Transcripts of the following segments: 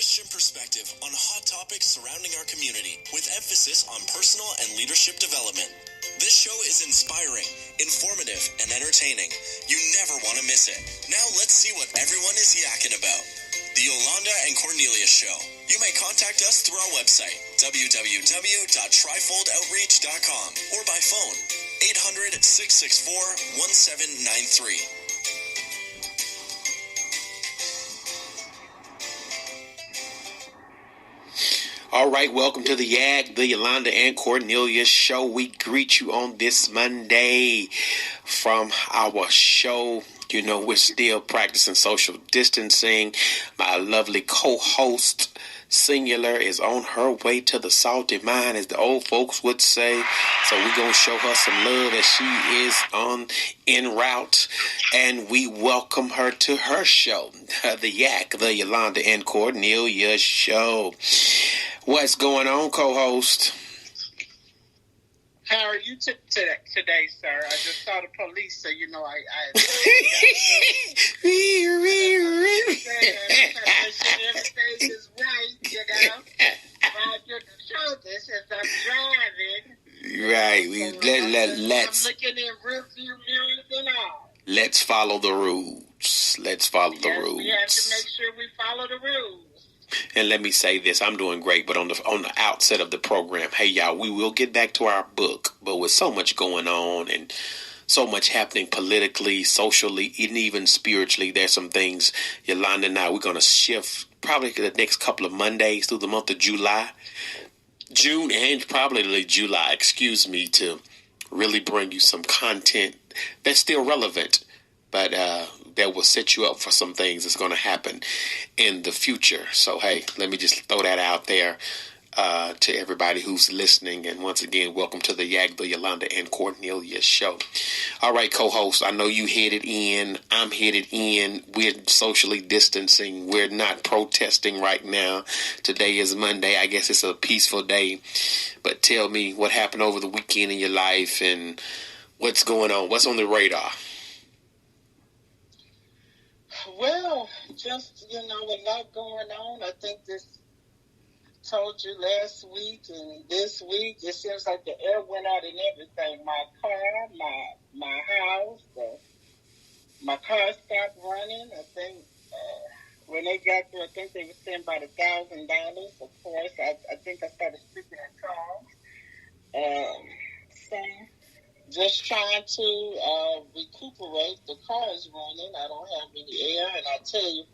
Christian perspective on hot topics surrounding our community with emphasis on personal and leadership development. This show is inspiring, informative, and entertaining. You never want to miss it. Now let's see what everyone is yakking about. The Yolanda and Cornelius Show. You may contact us through our website, www.trifoldoutreach.com, or by phone, 800-664-1793. All right, welcome to the Yolanda and Cornelius Show. We greet you on this Monday from our show. You know, we're still practicing social distancing. My lovely co-host, Singular, is on her way to the salty mine, as the old folks would say. So we're going to show her some love as she is en route. And we welcome her to her show, the Yolanda and Cornelius Show. What's going on, co-host? How are you today, sir? I just saw the police, so you know I everything is right, you know. I get the service as I'm driving. Right. I'm looking in rearview mirrors and all. Let's follow the rules. We have to make sure we follow the rules. And let me say this, I'm doing great, but on the outset of the program, hey, y'all, we will get back to our book, but with so much going on and so much happening politically, socially, and even spiritually, there's some things, Yolanda and I, we're going to shift probably the next couple of Mondays through the month of June and probably July, to really bring you some content that's still relevant, but that will set you up for some things that's going to happen in the future. So, hey, let me just throw that out there to everybody who's listening. And once again, welcome to the Yolanda and Cornelius Show. All right, co-host, I know you headed in. I'm headed in. We're socially distancing. We're not protesting right now. Today is Monday. I guess it's a peaceful day. But tell me what happened over the weekend in your life and what's going on. What's on the radar? Well, just, a lot going on. I think told you last week and this week, it seems like the air went out and everything. My car, my house, my car stopped running. I think when they got there, I think they were saying about $1,000. Of course, I think I started speaking in tongues. So just trying to recuperate. The car is running. I don't have any air, and I tell you,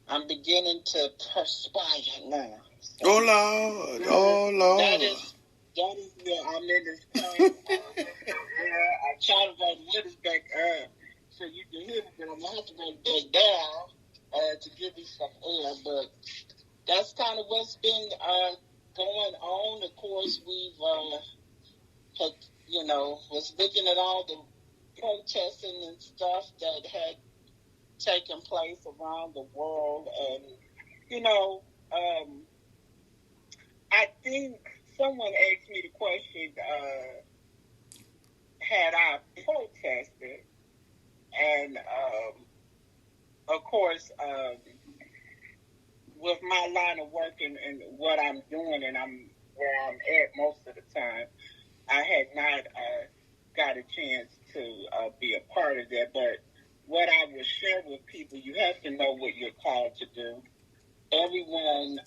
I'm beginning to perspire now. So, oh Lord! That is where I'm in this car. I try to run windows back up so you can hear me, but I'm gonna have to run back down to give me some air. But that's kind of what's been going on. Of course, we've was looking at all the protesting and stuff that had taken place around the world. And, I think someone asked me the question, had I protested? And, of course, with my line of work and what I'm doing and where I'm at most of the time, I had not got a chance to be a part of that. But what I will share with people, you have to know what you're called to do. Everyone,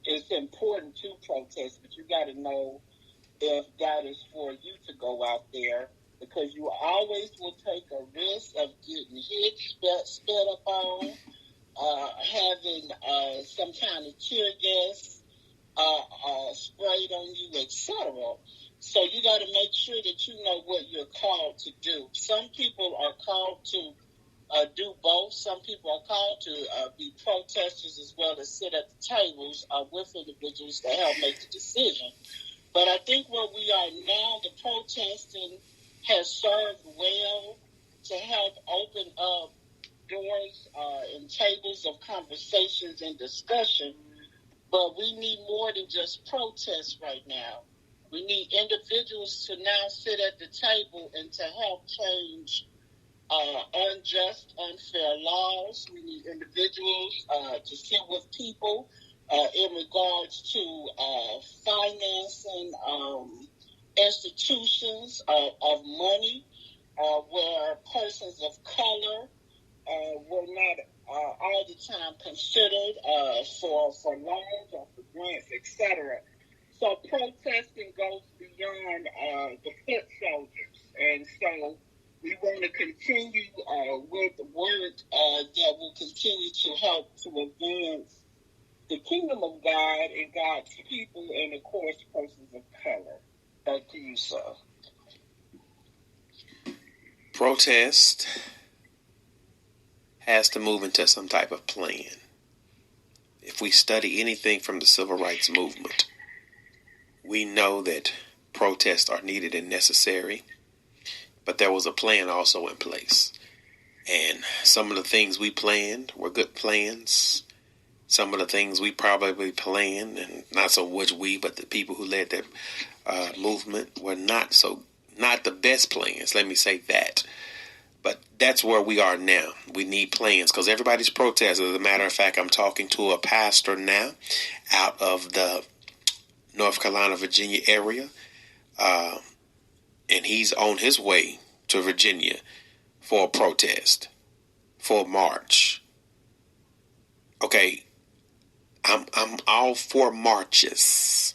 it's important to protest, but you got to know if that is for you to go out there, because you always will take a risk of getting hit, sped up on, having some kind of tear gas sprayed on you, etc. So you got to make sure that you know what you're called to do. Some people are called to do both. Some people are called to be protesters as well as sit at the tables with individuals to help make the decision. But I think where we are now, the protesting has served well to help open up doors and tables of conversations and discussion. But we need more than just protests right now. We need individuals to now sit at the table and to help change unjust, unfair laws. We need individuals to sit with people in regards to financing institutions of money where persons of color were not all the time considered for loans or for grants, etc. So protesting goes beyond the foot soldiers, and so we want to continue with work that will continue to help to advance the kingdom of God and God's people, and of course, persons of color. Back to you, sir. Protest has to move into some type of plan. If we study anything from the civil rights movement, we know that protests are needed and necessary, but there was a plan also in place. And some of the things we planned were good plans. Some of the things we probably planned, and not so much we, but the people who led that movement, were not the best plans. Let me say that. But that's where we are now. We need plans because everybody's protesting. As a matter of fact, I'm talking to a pastor now out of the North Carolina, Virginia area. And he's on his way to Virginia for a protest, for a march. Okay, I'm all for marches.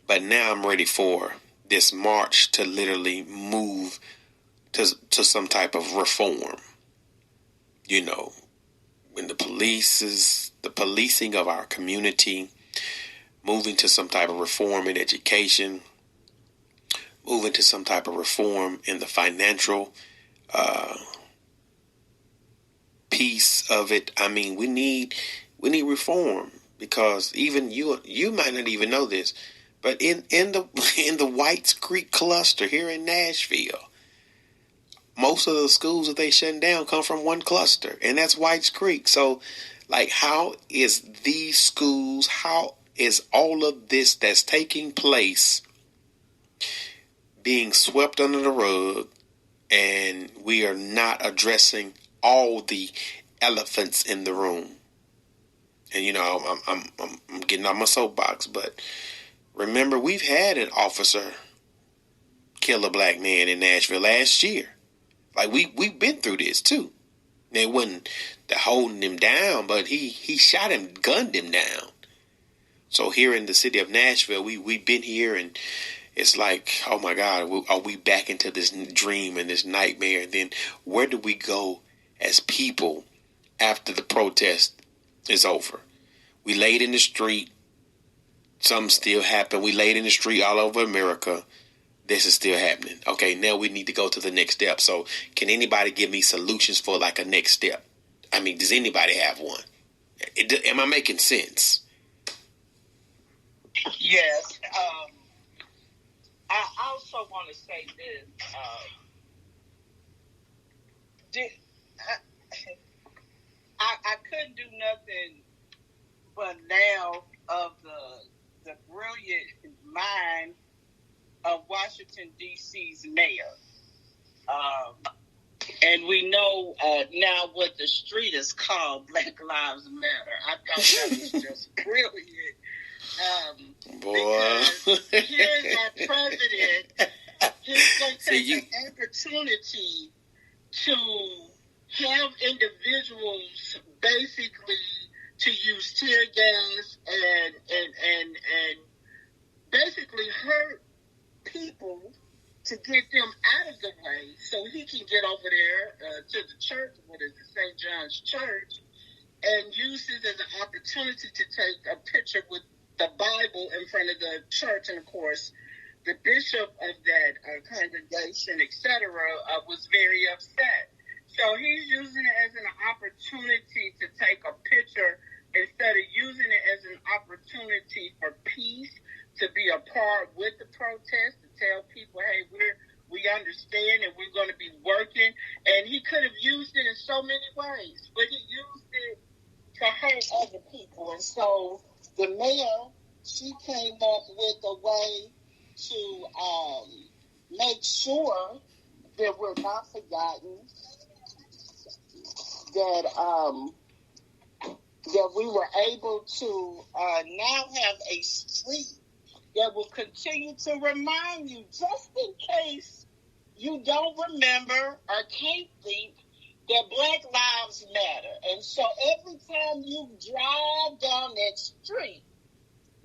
But now I'm ready for this march to literally move to some type of reform. You know, when the policing of our community, moving to some type of reform in education, moving to some type of reform in the financial piece of it. I mean, we need reform, because even you might not even know this, but in the Whites Creek cluster here in Nashville, most of the schools that they shut down come from one cluster, and that's Whites Creek. So, like, how is these schools, how is all of this that's taking place being swept under the rug, and we are not addressing all the elephants in the room? And you know, I'm getting on my soapbox, but remember, we've had an officer kill a black man in Nashville last year. Like, we've been through this too. They wasn't holding him down, but he shot him, gunned him down. So here in the city of Nashville, we've been here, and it's like, oh my God, are we back into this dream and this nightmare? And then where do we go as people after the protest is over? We laid in the street. Something still happened. We laid in the street all over America. This is still happening. Okay, now we need to go to the next step. So can anybody give me solutions for like a next step? I mean, does anybody have one? Am I making sense? Yes. I also want to say this. I couldn't do nothing but now of the brilliant mind of Washington, D.C.'s mayor. And we know now what the street is called, Black Lives Matter. I thought that was just brilliant. Boy. Because here's our president. He's going to take an opportunity to have individuals basically to use tear gas and basically hurt people to get them out of the way so he can get over there to the church, what is it, St. John's Church, and use it as an opportunity to take a picture with the Bible in front of the church. And of course, the bishop of that congregation, etc., was very upset. So he's using it as an opportunity to take a picture instead of using it as an opportunity for peace, to be a part with the protest, to tell people, hey, we understand and we're going to be working. And he could have used it in so many ways, but he used it to hurt other people. And so the mayor, she came up with a way to make sure that we're not forgotten, that we were able to now have a street that will continue to remind you, just in case you don't remember or can't think, that Black Lives Matter. And so every time you drive down that street,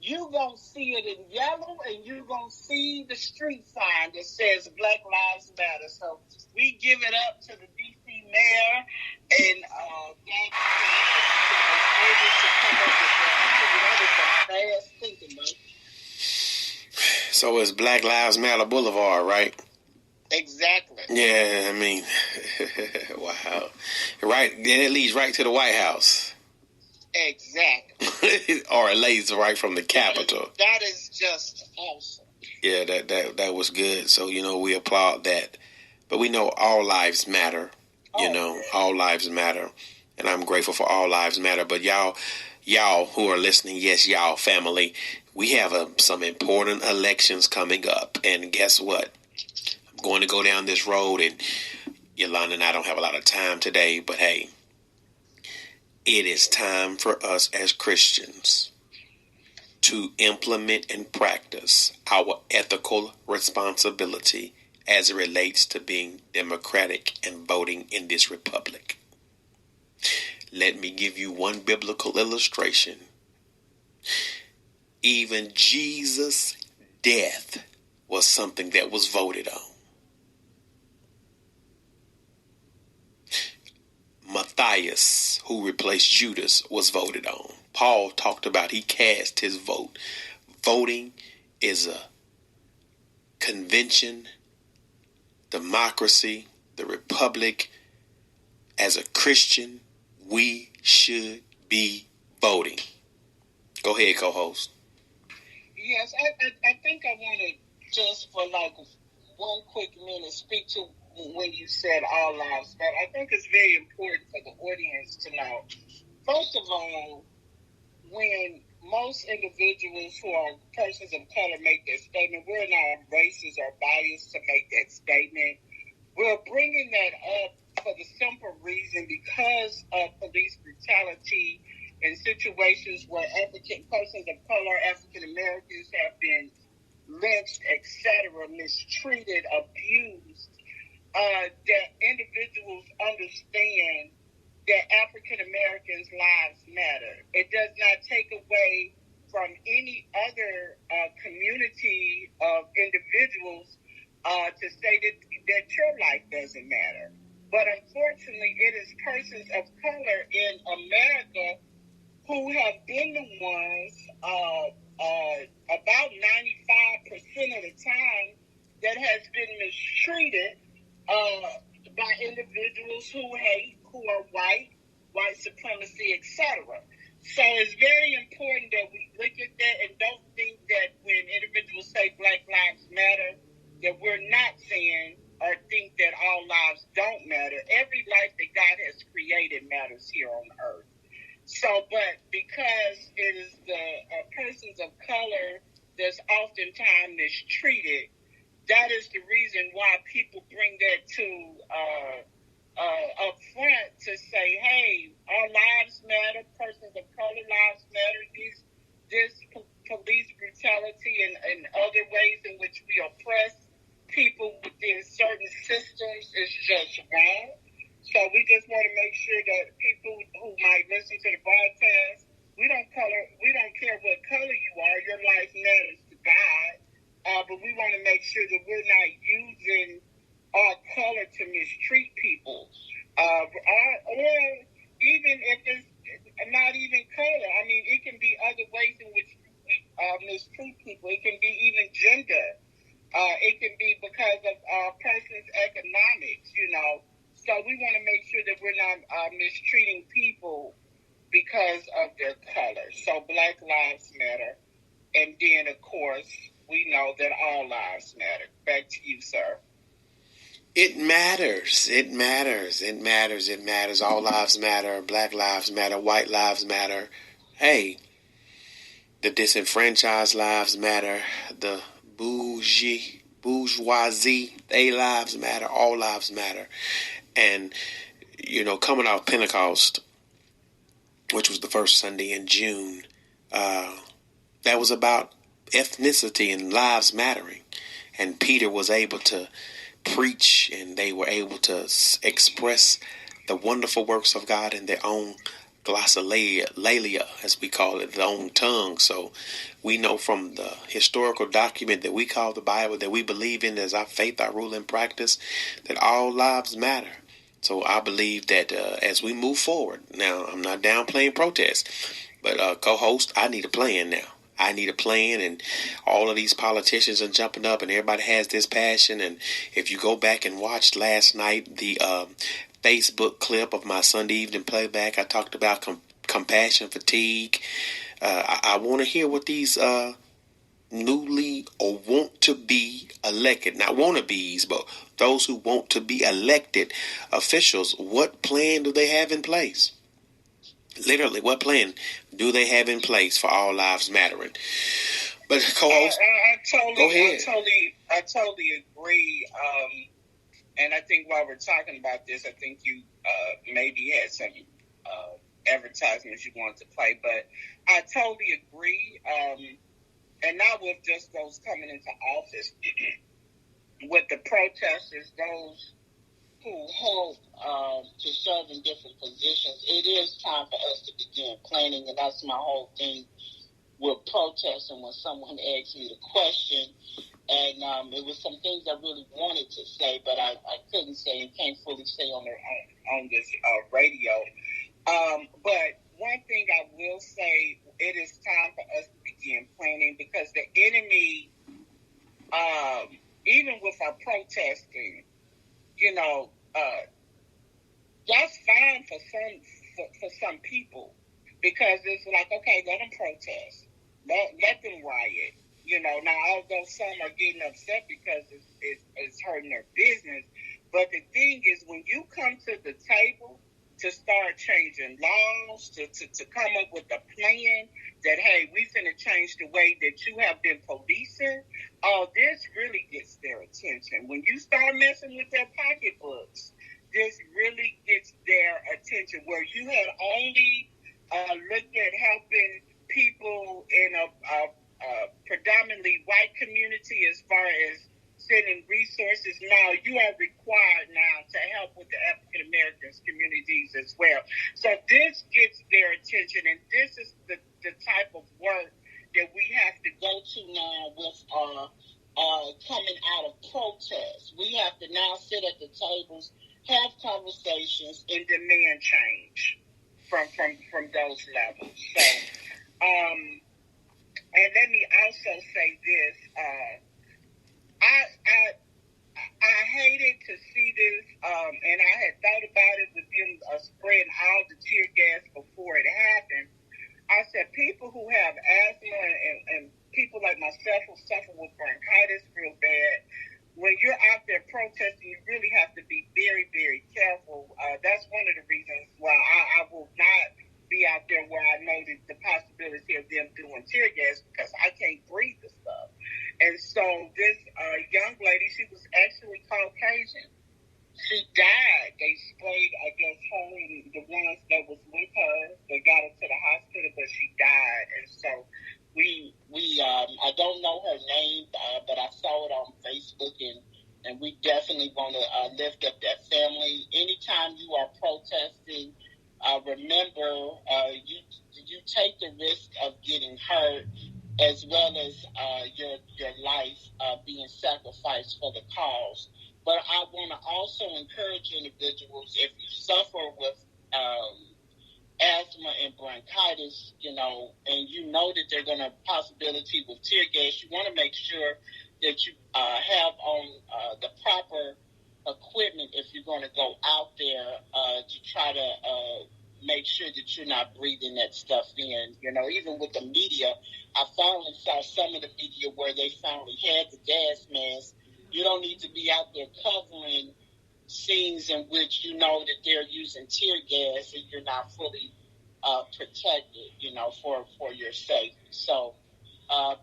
you're going to see it in yellow, and you're going to see the street sign that says Black Lives Matter. So we give it up to the D.C. mayor and that was able to come up with that. I fast thinking, man. So it's Black Lives Matter Boulevard, right? Exactly. Yeah, I mean, wow. Right, then it leads right to the White House. Exactly. Or it leads right from the Capitol. That is just awesome. Yeah, that was good. So, we applaud that. But we know all lives matter. All lives matter. And I'm grateful for all lives matter. But y'all who are listening, yes, y'all family, we have some important elections coming up. And guess what? I'm going to go down this road, and Yolanda and I don't have a lot of time today, but hey, it is time for us as Christians to implement and practice our ethical responsibility as it relates to being democratic and voting in this republic. Let me give you one biblical illustration. Even Jesus' death was something that was voted on. Matthias, who replaced Judas, was voted on. Paul talked about he cast his vote. Voting is a convention, democracy, the republic. As a Christian, we should be voting. Go ahead, co-host. Yes, I think I want to just for like one quick minute speak to when you said all lives matter. I think it's very important for the audience to know. First of all, when most individuals who are persons of color make that statement, we're not racist or biased to make that statement. We're bringing that up for the simple reason because of police brutality in situations where persons of color, African Americans have been lynched, etc., mistreated, abused, that individuals understand that African Americans' lives matter. It does not take away from any other community of individuals to say that your life doesn't matter. But unfortunately, it is persons of color in America who have been the ones about 95% of the time that has been mistreated by individuals who hate, who are white supremacy, etc. So it's very important that we look at that and don't think that when individuals say Black Lives Matter, that we're not saying or think that all lives don't matter. Every life that God has created matters here on earth. So, but because it is the persons of color that's oftentimes mistreated, that is the reason why people bring that to up front to say, hey, our lives matter, persons of color lives matter, this police brutality and other ways in which we oppress people within certain systems is just wrong. So we just want to make sure that people who might listen to the broadcast, we don't care what color you are, your life matters to God. But we want to make sure that we're not using our color to mistreat people. Or even if it's not even color, I mean, it can be other ways in which we mistreat people. It can be even gender. It can be because of person's economics, So we want to make sure that we're not mistreating people because of their color. So Black Lives Matter. And then, of course, we know that all lives matter. Back to you, sir. It matters. It matters. It matters. It matters. All lives matter. Black lives matter. White lives matter. Hey, the disenfranchised lives matter. The bougie bourgeoisie. They lives matter. All lives matter. And, coming out of Pentecost, which was the first Sunday in June, that was about ethnicity and lives mattering. And Peter was able to preach, and they were able to express the wonderful works of God in their own glossolalia, as we call it, their own tongue. So we know from the historical document that we call the Bible, that we believe in as our faith, our rule and practice, that all lives matter. So I believe that as we move forward, now I'm not downplaying protest, but co-host, I need a plan now. I need a plan, and all of these politicians are jumping up, and everybody has this passion. And if you go back and watch last night, the Facebook clip of my Sunday evening playback, I talked about compassion fatigue. I want to hear what these newly or want to be elected, not wannabes, but those who want to be elected officials, what plan do they have in place? Literally, what plan do they have in place for all lives mattering? But co-host, go ahead. I totally agree. And I think while we're talking about this, I think you maybe had some advertisements you wanted to play, but I totally agree. And not with just those coming into office, with the protesters, those who hope to serve in different positions. It is time for us to begin planning, and that's my whole thing with protesting. When someone asked me the question, and it was some things I really wanted to say, but I couldn't say and can't fully say on this radio. But one thing I will say, it is time for us to begin planning, because the enemy, even with our protesting, that's fine for some people, because it's like, okay, let them protest, let them riot. Now although some are getting upset because it's hurting their business, but the thing is, when you come to the table to start changing laws, to come up with a plan that, hey, we finna change the way that you have been policing, all this really gets their attention. When you start messing with their pocketbooks, this really gets their attention, where you had only looked at helping people in a predominantly white community as far as sending resources. Now you are required now to help with the African Americans communities as well. So this gets their attention, and this is the type of work that we have to go to now with coming out of protests. We have to now sit at the tables, have conversations, and demand change from those levels. So, and let me also say this: I hated to see this, and I had thought about it with them spreading all the tear gas before it happened. I said, people who have asthma and people like myself who suffer with bronchitis real bad, when you're out there protesting, you really have to be very, very careful. That's one of the reasons why I will not be out there where I know the possibility of them doing tear gas, because I can't breathe the stuff. And so this young lady, she was actually Caucasian. She died. They sprayed, I guess, her and the ones that was with her. They got her to the hospital, but she died. And so I don't know her name, but I saw it on Facebook, and we definitely want to lift up that family. Anytime you are protesting, remember, you take the risk of getting hurt, as well as your life being sacrificed for the cause. But I want to also encourage individuals, if you suffer with asthma and bronchitis, and you know that they're going to possibility with tear gas, you want to make sure that you have on the proper equipment if you're going to go out there to try to make sure that you're not breathing that stuff in. Even with the media, I finally saw some of the media where they finally had the gas mask. You don't need to be out there covering scenes in which you know that they're using tear gas and you're not fully protected, for your safety. So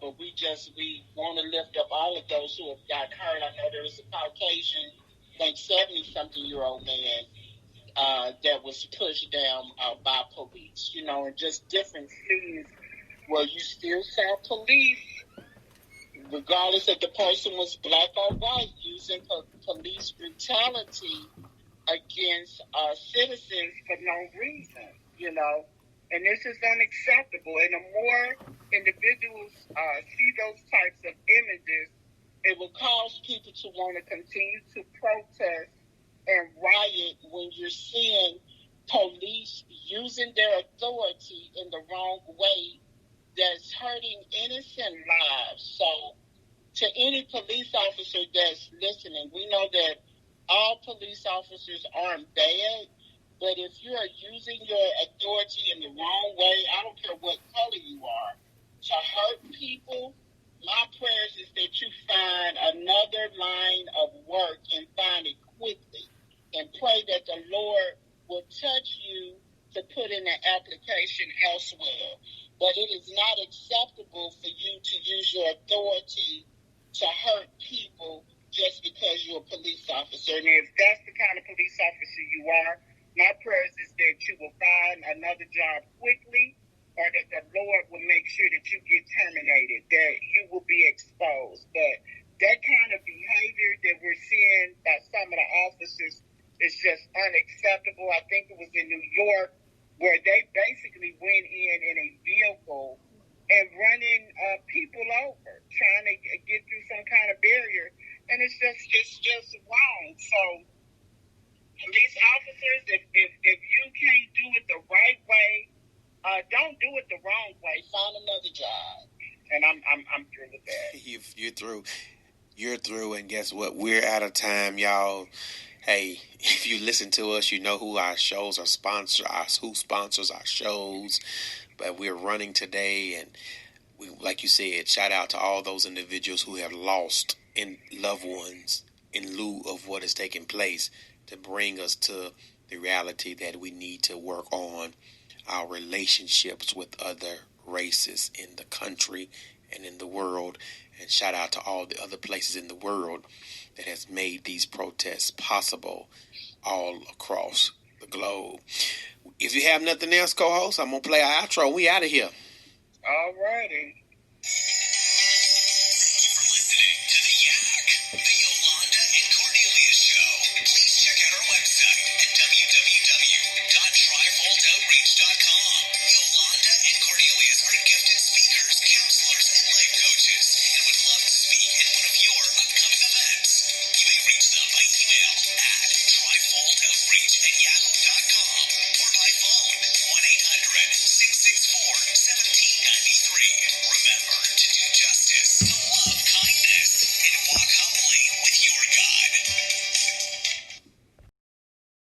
But we want to lift up all of those who have gotten hurt. I know there was a Caucasian, I think 70-something-year-old man that was pushed down by police, and just different scenes where you still saw police, regardless if the person was black or white, using police brutality against citizens for no reason, And this is unacceptable. And the more individuals see those types of images, it will cause people to want to continue to protest and riot when you're seeing police using their authority in the wrong way that's hurting innocent lives. So to any police officer that's listening, we know that all police officers aren't bad, but if you are using your authority in the wrong way, I don't care what color you are, to hurt people, my prayers is that you find another line of work and find it quickly, and pray that the Lord will touch you to put in an application elsewhere. But it is not acceptable for you to use your authority to hurt people just because you're a police officer. And if that's the kind of police officer you are, my prayers is that you will find another job quickly, or that the Lord will make sure that you get terminated, that you will be exposed. But that kind of behavior that we're seeing by some of the officers is just unacceptable. I think it was in New York where they basically went in a vehicle and running people over, trying to get through some kind of barrier. And it's just wrong. So police officers, if you can't do it the right way, don't do it the wrong way. Find another job. And I'm through with that. You're through. You're through, and guess what? We're out of time, y'all. Hey, if you listen to us, you know who our shows are who sponsors our shows. But we're running today, and we, like you said, shout out to all those individuals who have lost loved ones in lieu of what is taking place, to bring us to the reality that we need to work on our relationships with other races in the country and in the world. And shout out to all the other places in the world that has made these protests possible all across the globe. If you have nothing else, co-host, I'm going to play our outro. We out of here. All righty.